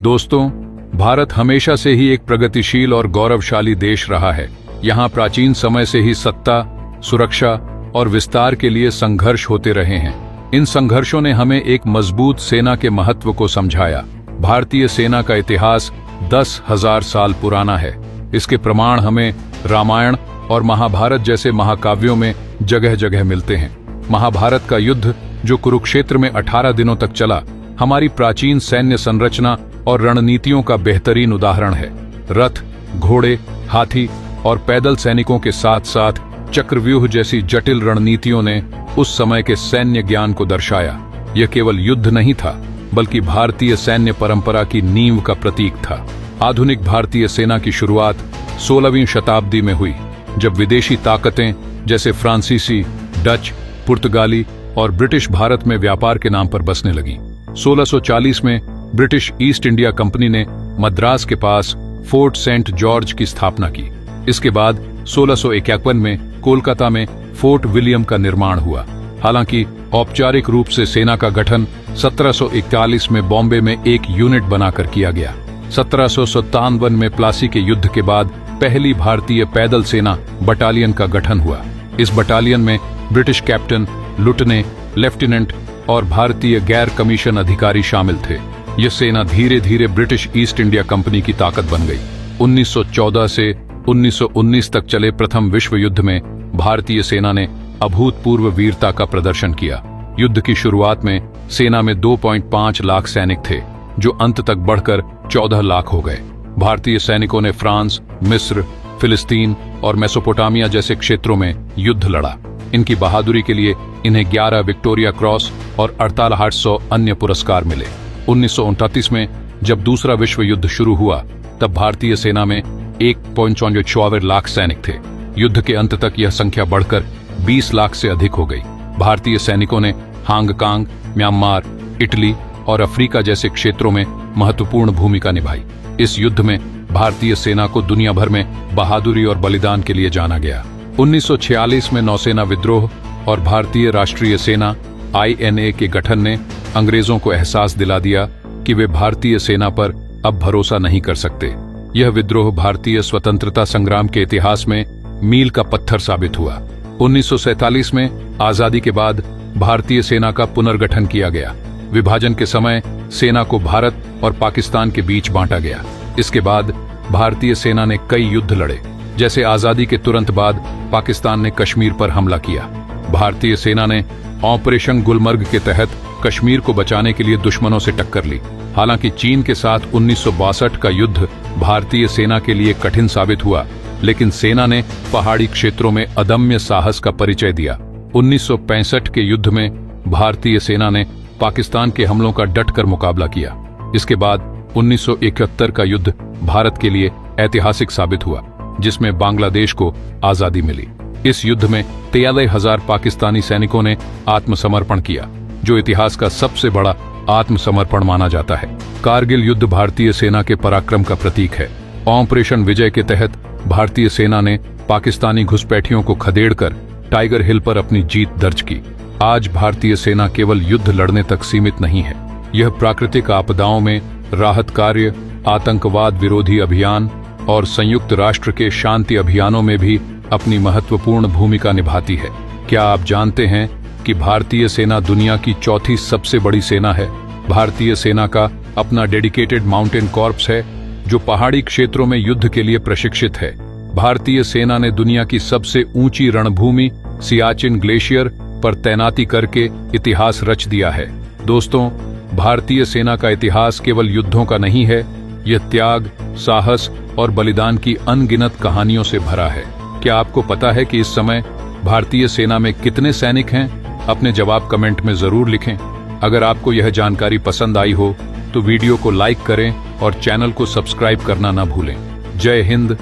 दोस्तों, भारत हमेशा से ही एक प्रगतिशील और गौरवशाली देश रहा है। यहाँ प्राचीन समय से ही सत्ता, सुरक्षा और विस्तार के लिए संघर्ष होते रहे हैं। इन संघर्षों ने हमें एक मजबूत सेना के महत्व को समझाया। भारतीय सेना का इतिहास 10,000 साल पुराना है। इसके प्रमाण हमें रामायण और महाभारत जैसे महाकाव्यों में जगह जगह मिलते हैं। महाभारत का युद्ध जो कुरुक्षेत्र में 18 दिनों तक चला, हमारी प्राचीन सैन्य संरचना और रणनीतियों का बेहतरीन उदाहरण है। रथ, घोड़े, हाथी और पैदल सैनिकों के साथ साथ चक्रव्यूह जैसी जटिल रणनीतियों ने उस समय के सैन्य ज्ञान को दर्शाया। यह केवल युद्ध नहीं था, बल्कि भारतीय सैन्य परंपरा की नींव का प्रतीक था। आधुनिक भारतीय सेना की शुरुआत 16वीं शताब्दी में हुई, जब विदेशी ताकतें जैसे फ्रांसीसी, डच, पुर्तगाली और ब्रिटिश भारत में व्यापार के नाम पर बसने लगीं। 1640 में ब्रिटिश ईस्ट इंडिया कंपनी ने मद्रास के पास फोर्ट सेंट जॉर्ज की स्थापना की। इसके बाद 1651 में कोलकाता में फोर्ट विलियम का निर्माण हुआ। हालांकि औपचारिक रूप से सेना का गठन 1741 में बॉम्बे में एक यूनिट बनाकर किया गया। 1757 में प्लासी के युद्ध के बाद पहली भारतीय पैदल सेना बटालियन का गठन हुआ। इस बटालियन में ब्रिटिश कैप्टन, लुटने, लेफ्टिनेंट और भारतीय गैर कमीशन अधिकारी शामिल थे। यह सेना धीरे धीरे ब्रिटिश ईस्ट इंडिया कंपनी की ताकत बन गई। 1914 से 1919 तक चले प्रथम विश्व युद्ध में भारतीय सेना ने अभूतपूर्व वीरता का प्रदर्शन किया। युद्ध की शुरुआत में सेना में 2.5 लाख सैनिक थे, जो अंत तक बढ़कर 14 लाख हो गए। भारतीय सैनिकों ने फ्रांस, मिस्र, फिलिस्तीन और मेसोपोटामिया जैसे क्षेत्रों में युद्ध लड़ा। इनकी बहादुरी के लिए इन्हें 11 विक्टोरिया क्रॉस और 4800 अन्य पुरस्कार मिले। 1939 में जब दूसरा विश्व युद्ध शुरू हुआ, तब भारतीय सेना में 1.64 लाख सैनिक थे। युद्ध के अंत तक यह संख्या बढ़कर 20 लाख से अधिक हो गई। भारतीय सैनिकों ने हांगकांग, म्यांमार, इटली और अफ्रीका जैसे क्षेत्रों में महत्वपूर्ण भूमिका निभाई। इस युद्ध में भारतीय सेना को दुनिया भर में बहादुरी और बलिदान के लिए जाना गया। 1946 में नौसेना विद्रोह और भारतीय राष्ट्रीय सेना INA के गठन ने अंग्रेजों को एहसास दिला दिया कि वे भारतीय सेना पर अब भरोसा नहीं कर सकते। यह विद्रोह भारतीय स्वतंत्रता संग्राम के इतिहास में मील का पत्थर साबित हुआ। 1947 में आजादी के बाद भारतीय सेना का पुनर्गठन किया गया। विभाजन के समय सेना को भारत और पाकिस्तान के बीच बांटा गया। इसके बाद भारतीय सेना ने कई युद्ध लड़े। जैसे आजादी के तुरंत बाद पाकिस्तान ने कश्मीर पर हमला किया। भारतीय सेना ने ऑपरेशन गुलमर्ग के तहत कश्मीर को बचाने के लिए दुश्मनों से टक्कर ली। हालांकि चीन के साथ 1962 का युद्ध भारतीय सेना के लिए कठिन साबित हुआ, लेकिन सेना ने पहाड़ी क्षेत्रों में अदम्य साहस का परिचय दिया। 1965 के युद्ध में भारतीय सेना ने पाकिस्तान के हमलों का डटकर मुकाबला किया। इसके बाद 1971 का युद्ध भारत के लिए ऐतिहासिक साबित हुआ, जिसमें बांग्लादेश को आजादी मिली। इस युद्ध में 13,000 पाकिस्तानी सैनिकों ने आत्मसमर्पण किया, जो इतिहास का सबसे बड़ा आत्मसमर्पण माना जाता है। कारगिल युद्ध भारतीय सेना के पराक्रम का प्रतीक है। ऑपरेशन विजय के तहत भारतीय सेना ने पाकिस्तानी घुसपैठियों को खदेड़कर टाइगर हिल पर अपनी जीत दर्ज की। आज भारतीय सेना केवल युद्ध लड़ने तक सीमित नहीं है। यह प्राकृतिक आपदाओं में राहत कार्य, आतंकवाद विरोधी अभियान और संयुक्त राष्ट्र के शांति अभियानों में भी अपनी महत्वपूर्ण भूमिका निभाती है। क्या आप जानते हैं कि भारतीय सेना दुनिया की चौथी सबसे बड़ी सेना है? भारतीय सेना का अपना डेडिकेटेड माउंटेन कॉर्प्स है, जो पहाड़ी क्षेत्रों में युद्ध के लिए प्रशिक्षित है। भारतीय सेना ने दुनिया की सबसे ऊंची रणभूमि सियाचिन ग्लेशियर पर तैनाती करके इतिहास रच दिया है। दोस्तों, भारतीय सेना का इतिहास केवल युद्धों का नहीं है, यह त्याग, साहस और बलिदान की अनगिनत कहानियों से भरा है। क्या आपको पता है कि इस समय भारतीय सेना में कितने सैनिक हैं? अपने जवाब कमेंट में जरूर लिखें। अगर आपको यह जानकारी पसंद आई हो तो वीडियो को लाइक करें और चैनल को सब्सक्राइब करना न भूलें। जय हिंद,